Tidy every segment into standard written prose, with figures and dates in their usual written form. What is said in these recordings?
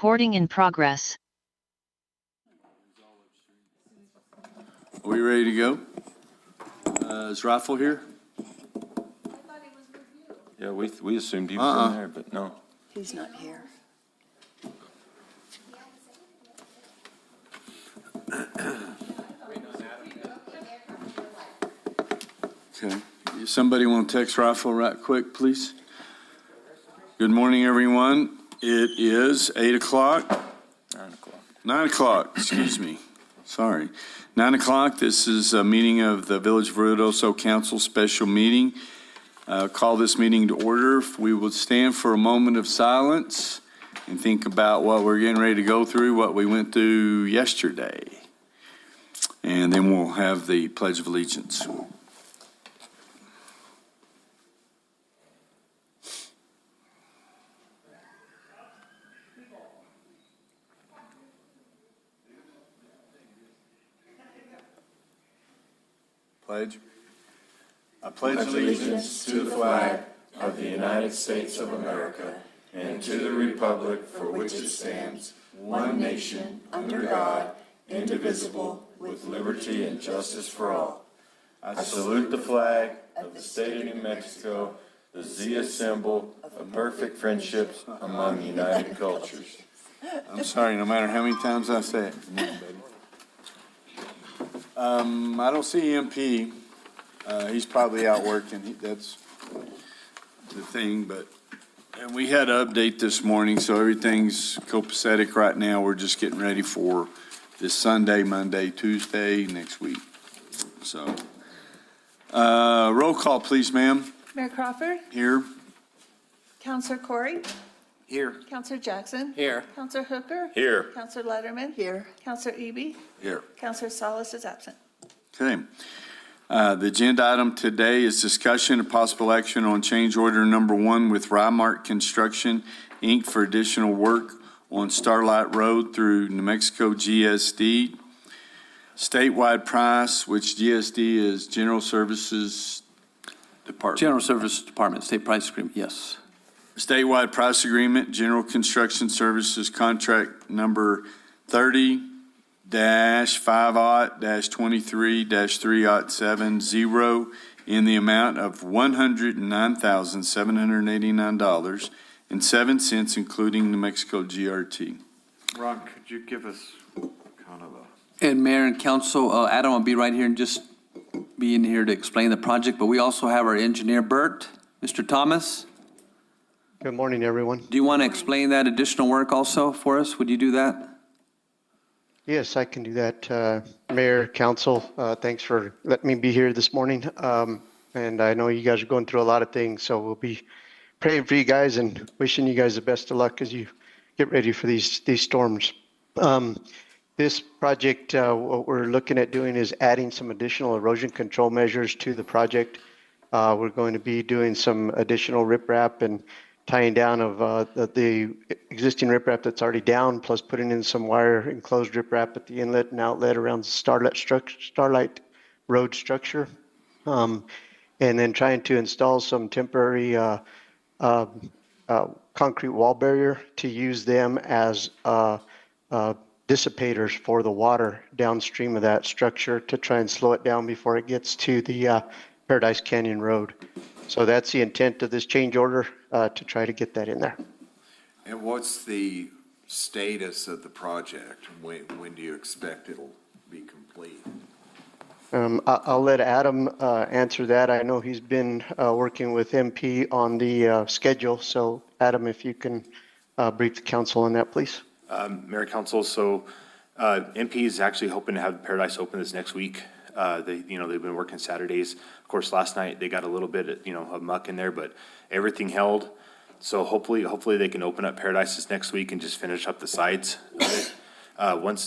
Recording in progress. Are we ready to go? Is Raffle here? Yeah, we assumed he was in there, but no. He's not here. Okay. Somebody want to text Raffle right quick, please? Good morning, everyone. It is 8 o'clock. 9 o'clock. 9 o'clock, excuse me. Sorry. 9 o'clock, this is a meeting of the Village of Ruidoso Council special meeting. Call this meeting to order. If we would stand for a moment of silence and think about what we're getting ready to go through, what we went through yesterday. And then we'll have the Pledge of Allegiance. Pledge. I pledge allegiance to the flag of the United States of America and to the republic for which it stands, one nation, under God, indivisible, with liberty and justice for all. I salute the flag of the state of New Mexico, the Zia symbol of perfect friendships among united cultures. I'm sorry, no matter how many times I say it. I don't see MP. He's probably out working. That's the thing, and we had an update this morning, so everything's copacetic right now. We're just getting ready for this Sunday, Monday, Tuesday, next week. So, roll call, please, ma'am. Mayor Crawford, Here. Councilor Corey, Here. Councilor Jackson. Here. Councilor Hooker. Here. Councilor Letterman. Here. Councilor Eby. Here. Councilor Salas is absent. Okay. The agenda item today is discussion of possible action on change order number 1 with Rymark Construction, Inc. for additional work on Starlight Road through New Mexico GSD. Statewide price, which GSD is General Services Department. General Services Department, state price agreement, yes. Statewide price agreement, General Construction Services contract number 30-5-23-3-70 in the amount of $109,789.07, including New Mexico GRT. Ron, could you give us kind of a... And Mayor and Council, Adam will be right here and just be in here to explain the project, but we also have our engineer, Bert. Mr. Thomas, Good morning, everyone. do you want to explain that additional work also for us? Would you do that? Yes, I can do that. Mayor, Council, thanks for letting me be here this morning. And I know you guys are going through a lot of things, so we'll be praying for you guys and wishing you guys the best of luck as you get ready for these storms. This project, what we're looking at doing is adding some additional erosion control measures to the project. We're going to be doing some additional riprap and tying down of the existing riprap that's already down, plus putting in some wire enclosed riprap at the inlet and outlet around the Starlight Road structure. And then trying to install some temporary concrete wall barrier to use them as dissipators for the water downstream of that structure to try and slow it down before it gets to the Paradise Canyon Road. So that's the intent of this change order, to try to get that in there. And what's the status of the project? When do you expect it'll be complete? I'll let Adam answer that. I know he's been working with MP on the schedule. So Adam, if you can brief the council on that, please. Mayor, Council, so MP is actually hoping to have Paradise open this next week. They've been working Saturdays. Of course, last night they got a little bit, of muck in there, but everything held. So hopefully they can open up Paradise this next week and just finish up the sides of it.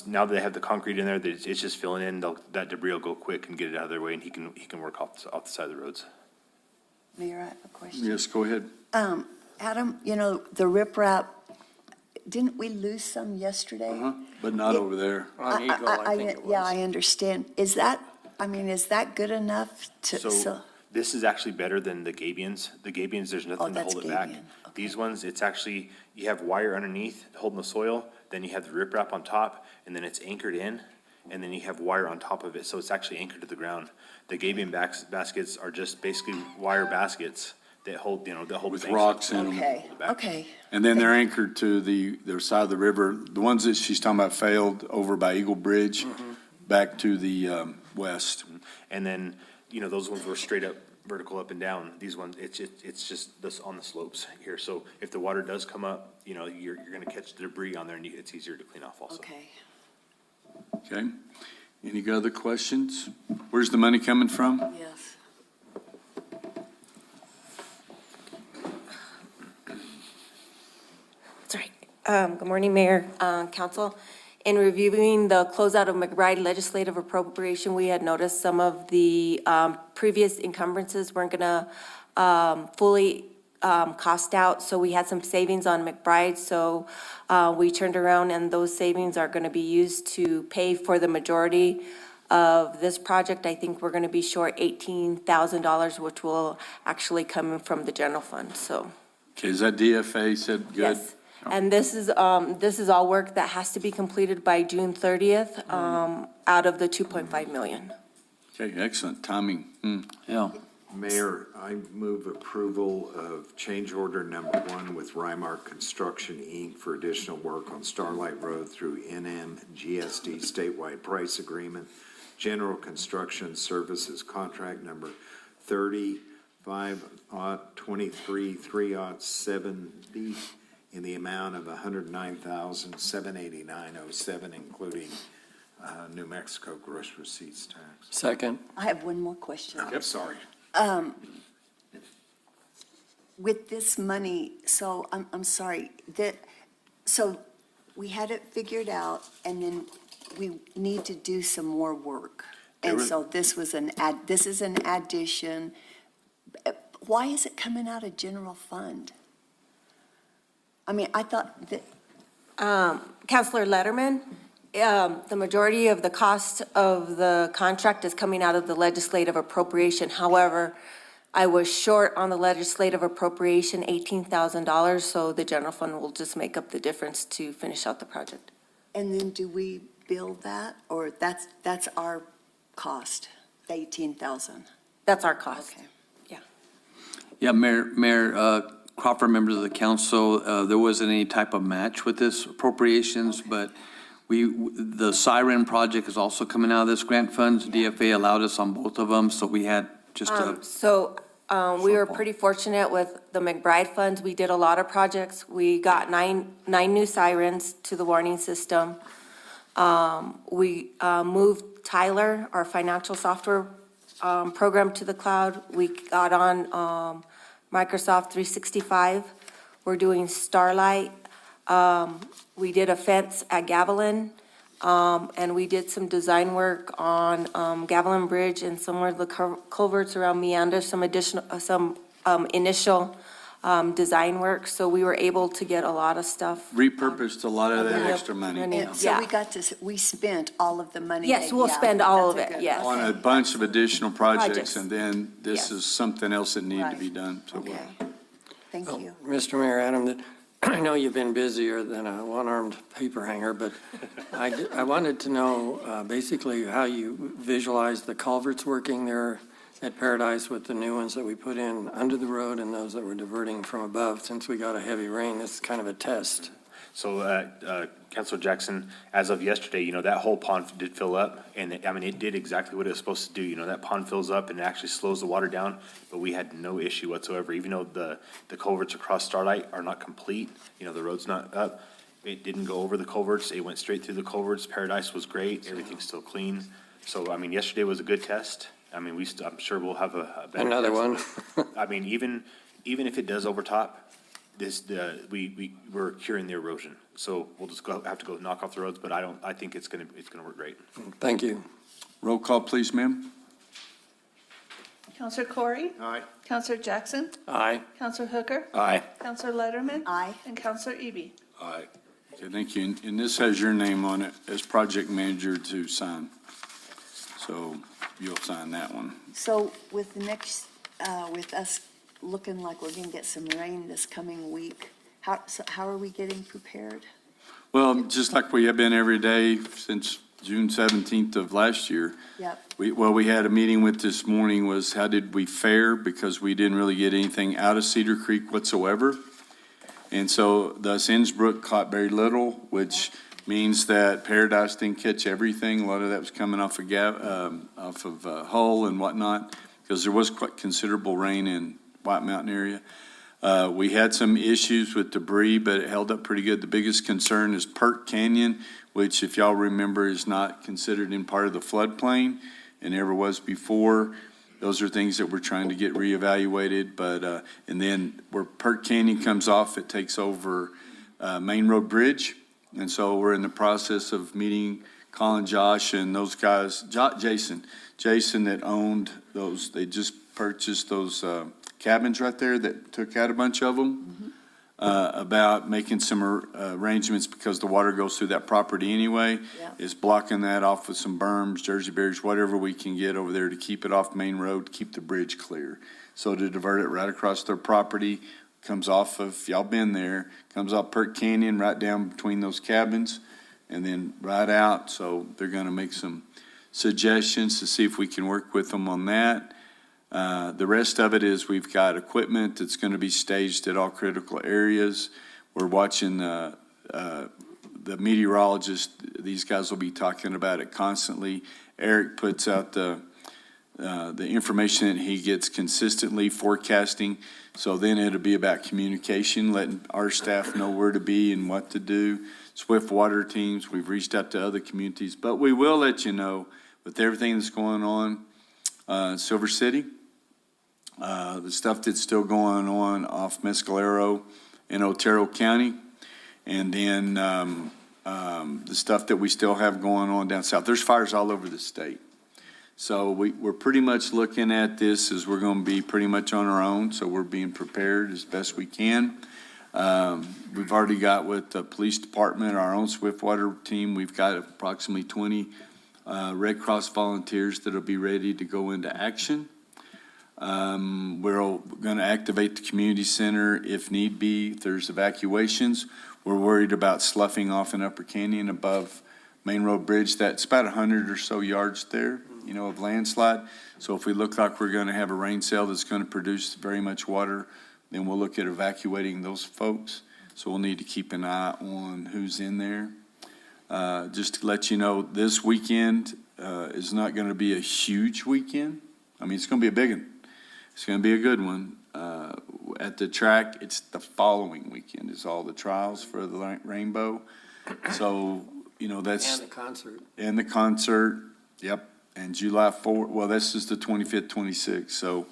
Now that they have the concrete in there, it's just filling in. That debris will go quick and get it out of their way, and he can work off the side of the roads. Mayor, I have a question. Yes, go ahead. Adam, the riprap, didn't we lose some yesterday? But not over there. On Eagle, I think it was. Yeah, I understand. Is that good enough to? So This is actually better than the Gabions. The Gabions, there's nothing to that's hold it back. Gabion. Okay. These ones, it's actually, you have wire underneath holding the soil, then you have the riprap on top, and then it's anchored in, and then you have wire on top of it, so it's actually anchored to the ground. The Gabion baskets are just basically wire baskets that hold, that hold. With banks rocks up. in 'em. Okay, Back. okay. And then they're anchored to their side of the river. The ones that she's talking about failed over by Eagle Bridge, back to the west. And then, those ones were straight up vertical up and down. These ones, it's just this on the slopes here. So if the water does come up, you're gonna catch the debris on there and it's easier to clean off also. Okay. Okay? Any other questions? Where's the money coming from? Yes. Sorry. Good morning, Mayor, Council. In reviewing the closeout of McBride legislative appropriation, we had noticed some of the previous encumbrances weren't going to fully cost out, so we had some savings on McBride. So we turned around, and those savings are going to be used to pay for the majority of this project. I think we're going to be short $18,000, which will actually come from the general fund, so. Okay, is that DFA said good? Yes, and this is all work that has to be completed by June 30th, out of the 2.5 million. Okay, excellent timing. Yeah. Mayor, I move approval of change order number 1 with Rymark Construction, Inc. for additional work on Starlight Road through NMGSD statewide price agreement, general construction services contract number 35-23-3-70 in the amount of $109,789.07, including New Mexico gross receipts tax. Second. I have one more question. Yep, sorry. With this money, so I'm sorry, so we had it figured out, and then we need to do some more work. And so this is an addition. Why is it coming out of general fund? I mean, I thought that, Counselor Letterman, the majority of the cost of the contract is coming out of the legislative appropriation. However, I was short on the legislative appropriation, $18,000, so the general fund will just make up the difference to finish out the project. and then do we bill that, or that's our cost, the 18,000? That's our cost. Okay. Yeah, Mayor Crawford, members of the council, there wasn't any type of match with this appropriations, but the Siren project is also coming out of this grant funds. DFA allowed us on both of them, so we had just a, We were pretty fortunate with the McBride funds. We did a lot of projects. We got nine new sirens to the warning system. We moved Tyler, our financial software program, to the cloud. We got on Microsoft 365. We're doing Starlight. We did a fence at Gavilan. And we did some design work on Gavilan Bridge and some of the culverts around Meander, some initial design work. So we were able to get a lot of stuff. Repurposed a lot of that Yep. extra money And so we we spent all of the money. Yes, that- we'll yeah, spend all of that's a it, good- yes. on a bunch of additional projects, Projects. and then this Yes. is something else that needed to be Right. done. So Okay, thank you. Mr. Mayor, Adam, I know you've been busier than a one-armed paper hanger, but I wanted to know basically how you visualize the culverts working there at Paradise with the new ones that we put in under the road and those that we're diverting from above. Since we got a heavy rain, this is kind of a test. So, Councilor Jackson, as of yesterday, that whole pond did fill up, and it did exactly what it was supposed to do. That pond fills up and it actually slows the water down, but we had no issue whatsoever, even though the culverts across Starlight are not complete, the road's not up. It didn't go over the culverts, it went straight through the culverts. Paradise was great, everything's still clean. So, yesterday was a good test. I'm sure we'll have a better Another test. one. Even if it does overtop, we're curing the erosion. So we'll just have to go knock off the roads, but I think it's gonna work great. Thank you. roll call, please, ma'am. Counselor Corey? Aye. Counselor Jackson? Aye. Counselor Hooker? Aye. Counselor Letterman? Aye. And Counselor Eby? Aye. Okay, thank you. And this has your name on it as project manager to sign. So you'll sign that one. So with the next with us looking like we're gonna get some rain this coming week, how are we getting prepared? Well, just like we have been every day since June 17th of last year. Yep. We had a meeting with this morning was how did we fare, because we didn't really get anything out of Cedar Creek whatsoever. And so thus Innsbrook caught very little, which means that Paradise didn't catch everything. A lot of that was coming off of Hull and whatnot, because there was quite considerable rain in White Mountain area. We had some issues with debris, but it held up pretty good. The biggest concern is Perk Canyon, which, if y'all remember, is not considered in part of the floodplain and never was before. Those are things that we're trying to get reevaluated, but, and then where Perk Canyon comes off, it takes over Main Road Bridge. And so we're in the process of meeting Colin, Josh, and those guys, Jason that owned those, they just purchased those cabins right there that took out a bunch of them, about making some arrangements, because the water goes through that property anyway. Yep. Is blocking that off with some berms, Jersey barriers, whatever we can get over there to keep it off Main Road, keep the bridge clear. So to divert it right across their property, comes off of, y'all been there, comes off Perk Canyon, right down between those cabins, and then right out. So they're gonna make some suggestions to see if we can work with them on that. The rest of it is we've got equipment that's going to be staged at all critical areas. We're watching the meteorologist. These guys will be talking about it constantly. Eric puts out the information that he gets consistently, forecasting. So then it'll be about communication, letting our staff know where to be and what to do. Swift water teams, we've reached out to other communities, but we will let you know with everything that's going on, Silver City, the stuff that's still going on off Mescalero in Otero County, and then the stuff that we still have going on down south. There's fires all over the state. So we're pretty much looking at this as we're going to be pretty much on our own, so we're being prepared as best we can. We've already got with the police department, our own Swift Water team, we've got approximately 20 Red Cross volunteers that'll be ready to go into action. We're going to activate the community center if need be. If there's evacuations, we're worried about sloughing off in Upper Canyon above Main Road Bridge. That's about 100 or so yards there, of landslide. So if we look like we're going to have a rain cell that's going to produce very much water, then we'll look at evacuating those folks. So we'll need to keep an eye on who's in there. Just to let you know, this weekend is not going to be a huge weekend. I mean, it's going to be a big one. It's going to be a good one. At the track, it's the following weekend is all the trials for the Rainbow. So, that's. And the concert. And the concert, yep. And July 4th, well, this is the 25th, 26th. So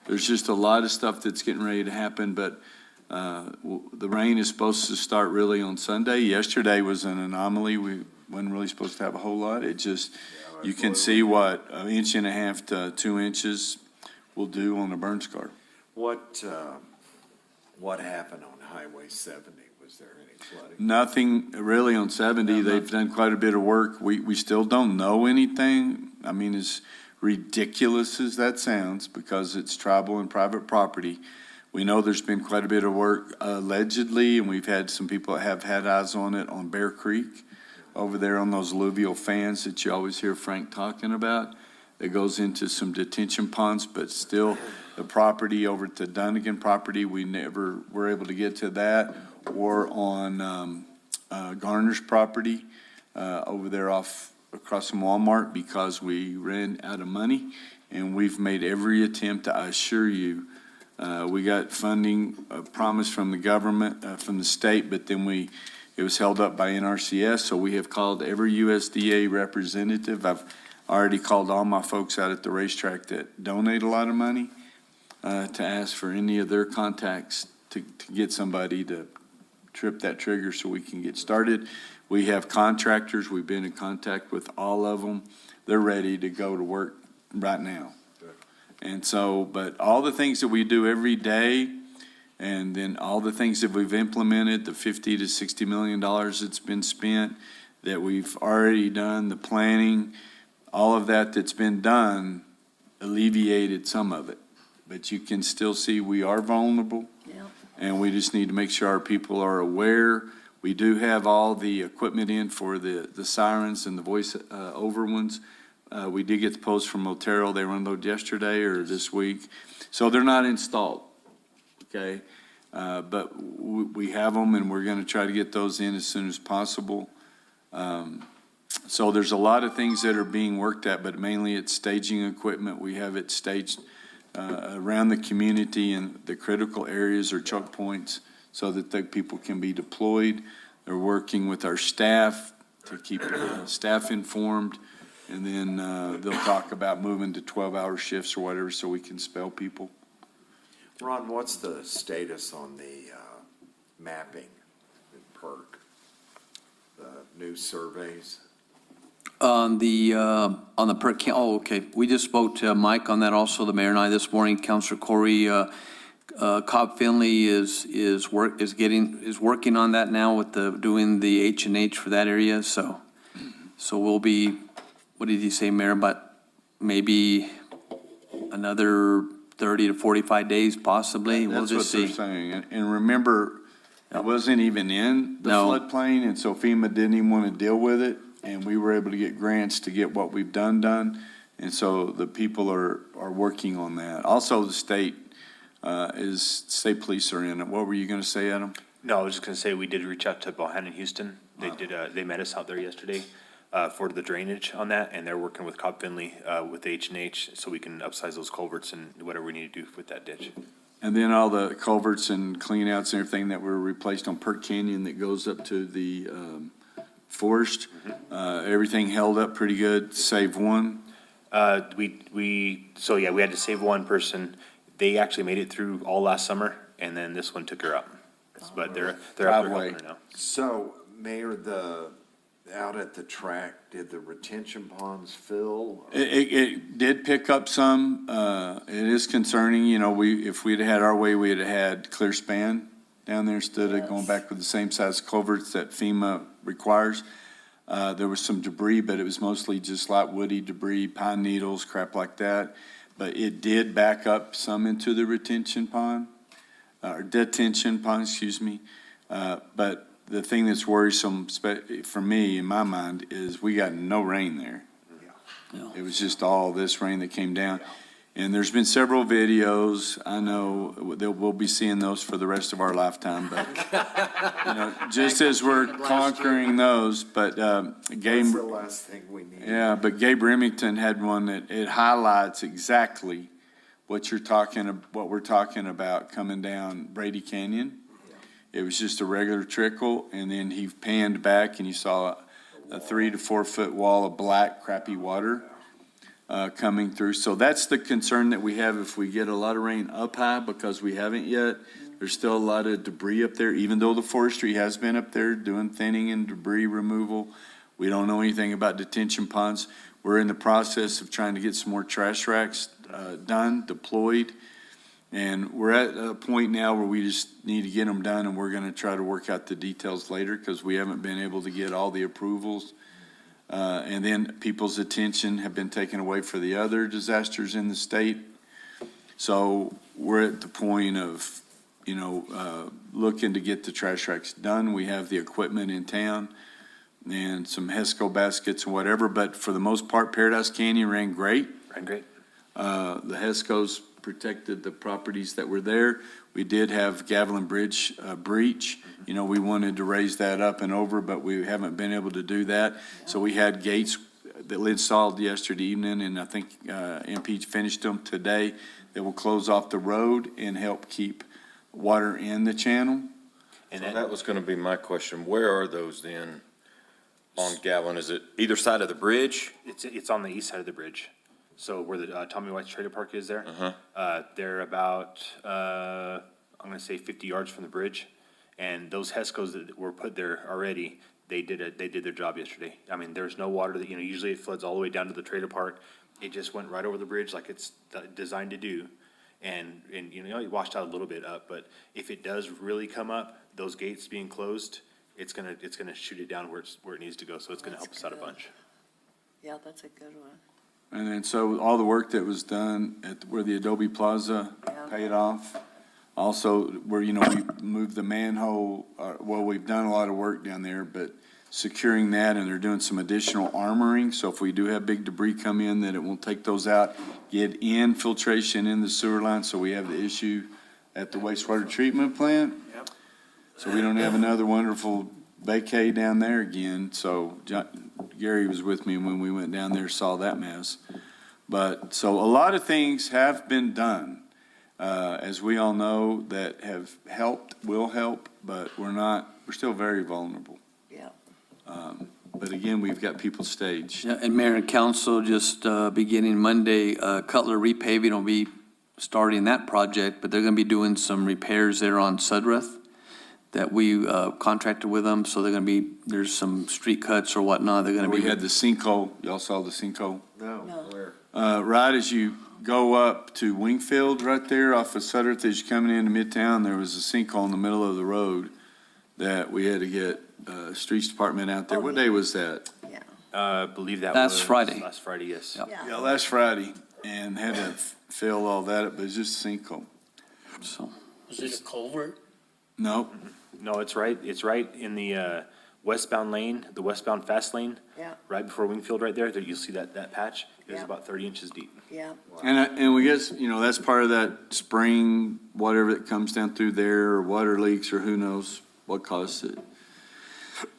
there's just a lot of stuff that's getting ready to happen, but the rain is supposed to start really on Sunday. Yesterday was an anomaly. We wasn't really supposed to have a whole lot. It just, you can see what 1.5 inches to 2 inches will do on a burn scar. What happened on Highway 70? Was there any flooding? Nothing really on 70. They've done quite a bit of work. We still don't know anything. I mean, as ridiculous as that sounds, because it's tribal and private property, we know there's been quite a bit of work allegedly, and we've had some people that have had eyes on it on Bear Creek over there on those alluvial fans that you always hear Frank talking about. It goes into some detention ponds, but still the property over at the Dunnigan property, we never were able to get to that, or on Garner's property over there across from Walmart, because we ran out of money, and we've made every attempt. I assure you, we got funding promised from the government, from the state, but then it was held up by NRCS. So we have called every USDA representative. I've already called all my folks out at the racetrack that donate a lot of money to ask for any of their contacts to get somebody to trip that trigger so we can get started. We have contractors. We've been in contact with all of them. They're ready to go to work right now. And so, but all the things that we do every day, and then all the things that we've implemented, the $50 to $60 million that's been spent, that we've already done, the planning, all of that that's been done alleviated some of it. but you can still see we are vulnerable. Yeah. And we just need to make sure our people are aware. We do have all the equipment in for the sirens and the voice over ones. We did get the post from Otero. They were unloaded yesterday or this week. So they're not installed, okay? But we have them, and we're going to try to get those in as soon as possible. So there's a lot of things that are being worked at, but mainly it's staging equipment. We have it staged around the community and the critical areas or choke points so that the people can be deployed. They're working with our staff to keep staff informed. And then they'll talk about moving to 12-hour shifts or whatever so we can spell people. Ron, what's the status on the mapping in PERC? The new surveys? On the per, oh, okay. We just spoke to Mike on that also, the mayor and I this morning. Councilor Corey, Cobb Finley is working on that now with doing the H&H for that area. So we'll be, what did he say, Mayor, about maybe another 30 to 45 days possibly? We'll That's just what they're see. saying. And remember, it wasn't even in the No. floodplain, and so FEMA didn't even want to deal with it. And we were able to get grants to get what we've done. And so the people are working on that. Also, the state state police are in it. What were you going to say, Adam? No, I was just gonna say, we did reach out to Bohannon Houston. They met us out there yesterday for the drainage on that, and they're working with Cobb Finley with H&H so we can upsize those culverts and whatever we need to do with that ditch. And then all the culverts and cleanouts and everything that were replaced on Perk Canyon that goes up to the forest, everything held up pretty good, save one. So yeah, we had to save one person. They actually made it through all last summer, and then this one took her out. But they're out there helping her now. So, Mayor, out at the track, did the retention ponds fill? It did pick up some. It is concerning, you know, if we'd had our way, we'd have had clear span down there instead of going back with the same size culverts that FEMA requires. There was some debris, but it was mostly just light woody debris, pine needles, crap like that. But it did back up some into the retention pond, or detention pond, excuse me. But the thing that's worrisome for me, in my mind, is we got no rain there. It was just all this rain that came down. And there's been several videos. I know we'll be seeing those for the rest of our lifetime, but, you know, just as we're conquering those, but Gabe. That's the last thing we need. Yeah, but Gabe Remington had one that it highlights exactly what we're talking about coming down Brady Canyon. It was just a regular trickle, and then he panned back and you saw a 3 to 4 foot wall of black crappy water coming through. So that's the concern that we have if we get a lot of rain up high, because we haven't yet. There's still a lot of debris up there, even though the forestry has been up there doing thinning and debris removal. We don't know anything about detention ponds. We're in the process of trying to get some more trash racks deployed. And we're at a point now where we just need to get them done, and we're going to try to work out the details later because we haven't been able to get all the approvals. And then people's attention have been taken away for the other disasters in the state. So we're at the point of, looking to get the trash racks done. We have the equipment in town and some HESCO baskets and whatever, but for the most part, Paradise Canyon ran great. Ran great. The HESCOs protected the properties that were there. We did have Gavilan Bridge breach. We wanted to raise that up and over, but we haven't been able to do that. So we had gates that we installed yesterday evening, and I think MP finished them today, that will close off the road and help keep water in the channel. And that was gonna be my question. Where are those then on Gavilan? Is it either side of the bridge? It's on the east side of the bridge. So where the Tommy White's trailer park is there, Uh-huh. they're about, I'm gonna say 50 yards from the bridge. And those HESCOs that were put there already, they did their job yesterday. I mean, there's no water that, usually it floods all the way down to the trailer park. It just went right over the bridge like it's designed to do. And it washed out a little bit up, but if it does really come up, those gates being closed, it's gonna shoot it down where it needs to go. So it's gonna help us out a bunch. Yeah, that's a good one. And then, so all the work that was done at where the Adobe Plaza paid off. Also, where, we moved the manhole, well, we've done a lot of work down there, but securing that, and they're doing some additional armoring. So if we do have big debris come in, that it won't take those out. Get infiltration in the sewer line, so we have the issue at the wastewater treatment plant. So we don't have another wonderful vacay down there again. So Gary was with me when we went down there, saw that mess. But, so a lot of things have been done, as we all know, that have helped, will help, but we're still very vulnerable. Yeah. But again, we've got people staged. Yeah, and Mayor and Council, just beginning Monday, Cutler Repaving will be starting that project, but they're going to be doing some repairs there on Sudworth that we contracted with them, so they're going to be, there's some street cuts or whatnot, they're going to be. We had the sinkhole, y'all saw the sinkhole? No, No. where? Right as you go up to Wingfield, right there off of Sudworth, as you're coming into Midtown, there was a sinkhole in the middle of the road that we had to get streets department out there. Oh, What yeah. day was that? Yeah. I believe that Last was. Friday. Last Friday, yes. Yep. Yeah, last Friday, and had to fill all that up, but it's just a sinkhole. So, Is it a culvert? Nope. No, it's right in the westbound lane, the westbound fast lane. Yeah. Right before Wingfield right there, you'll see that patch. It was Yeah. about 30 inches deep. Yeah. And we guess, that's part of that spring, whatever that comes down through there, or water leaks, or who knows what caused it.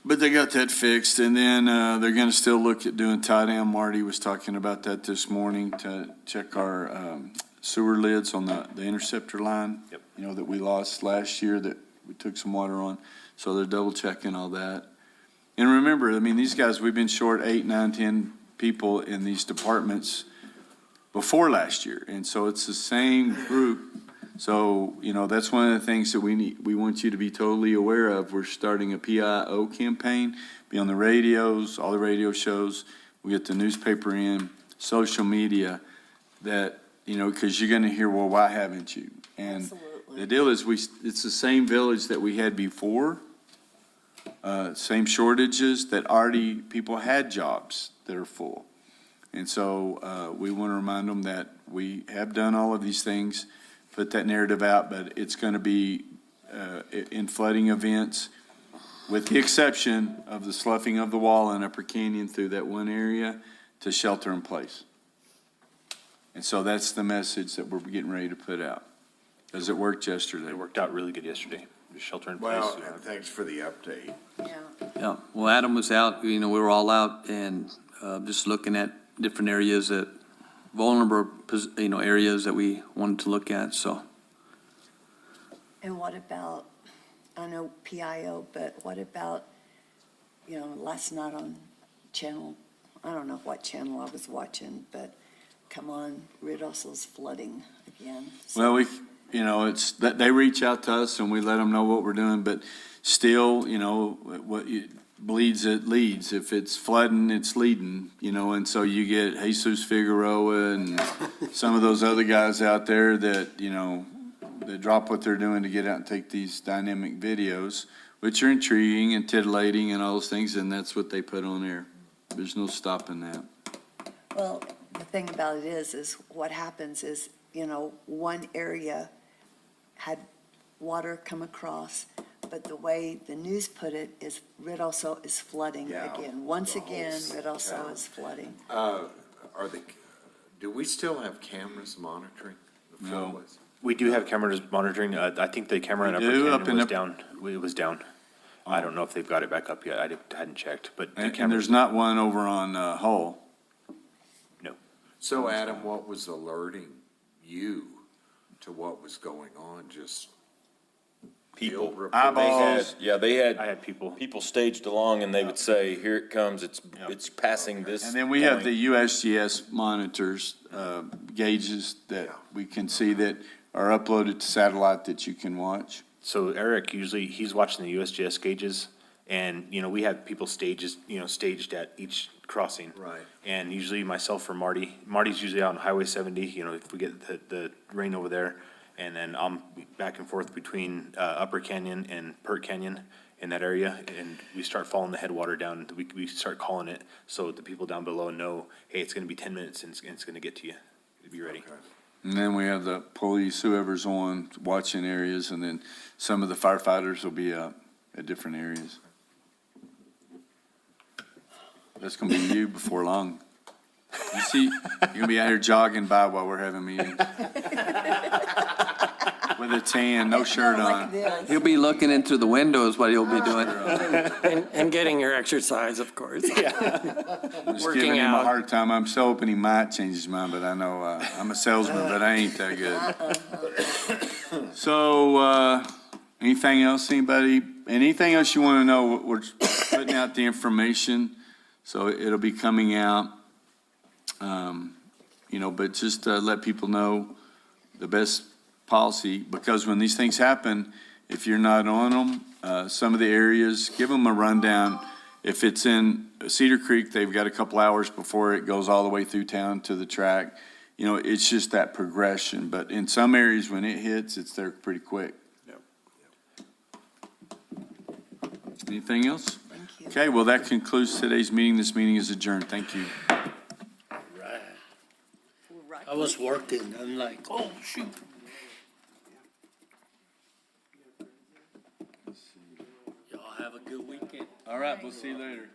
But they got that fixed, and then they're gonna still look at doing tie down. Marty was talking about that this morning to check our sewer lids on the interceptor line. Yep. That we lost last year that we took some water on. So they're double checking all that. And remember, these guys, we've been short 8, 9, 10 people in these departments before last year. And so it's the same group. So, that's one of the things that we want you to be totally aware of. We're starting a PIO campaign, be on the radios, all the radio shows. We get the newspaper in, social media, that, because you're going to hear, well, why haven't you? And Absolutely. the deal is it's the same village that we had before, same shortages that already people had jobs that are full. And so we want to remind them that we have done all of these things, put that narrative out, but it's going to be in flooding events, with the exception of the sloughing of the wall in Upper Canyon through that one area to shelter in place. And so that's the message that we're getting ready to put out. As it worked yesterday. It worked out really good yesterday. Just shelter in place. Well, and thanks for the update. Yeah. yeah, well, Adam was out, we were all out and just looking at different areas that, vulnerable, areas that we wanted to look at, so. And what about, I know PIO, but what about, last night on channel, I don't know what channel I was watching, but come on, Ridossel's flooding again. So- Well, it's that they reach out to us and we let them know what we're doing, but still, what bleeds, it leads. If it's flooding, it's leading, and so you get Jesus Figueroa and some of those other guys out there that, that drop what they're doing to get out and take these dynamic videos, which are intriguing and titillating and all those things, and that's what they put on there. There's no stopping that. Well, the thing about it is what happens is, one area had water come across, but the way the news put it is Ridosso is flooding Yeah, again. Once the whole again, town. Ridosso is flooding. Do we still have cameras monitoring the No. floodways? We do have cameras monitoring. I think the camera in We Upper do, up Canyon in was Up- down. It was down. I don't know if they've got it back up yet. Hadn't checked, but the And camera. there's not one over on Hull. No. So Adam, what was alerting you to what was going on? Just People. Field report. Eyeballs. They had I had people. people staged along and they would say, here it comes, it's passing this. And then we have point." the USGS monitors, gauges that we can see that are uploaded to satellite that you can watch. So Eric, usually, he's watching the USGS gauges, and, we have people staged at each crossing. Right. And usually myself or Marty's usually out on Highway 70, if we get the rain over there, and then I'm back and forth between Upper Canyon and Pert Canyon, in that area, and we start following the headwater down, we start calling it, so the people down below know, hey, it's gonna be 10 minutes and it's gonna get to you. Be ready. And then we have the police, whoever's on watching areas, and then some of the firefighters will be up at different areas. That's gonna be you before long. You see, you're gonna be out here jogging by while we're having meetings. With a tan, no shirt on. He'll be looking into the window is what he'll be doing. And getting your exercise, of course. I'm just Working giving him a out. hard time. I'm so hoping he might change his mind, but I know, I'm a salesman, but I ain't that good. So, anything else, anybody? Anything else you want to know? We're putting out the information, so it'll be coming out. But just let people know the best policy, because when these things happen, if you're not on them, some of the areas, give them a rundown. If it's in Cedar Creek, they've got a couple hours before it goes all the way through town to the track. It's just that progression, but in some areas, when it hits, it's there pretty quick. Anything else? Thank you. Okay, well, that concludes today's meeting. This meeting is adjourned. Thank you. Right. I was working, I'm like, oh, shoot. Y'all have a good weekend. All right, we'll see you later.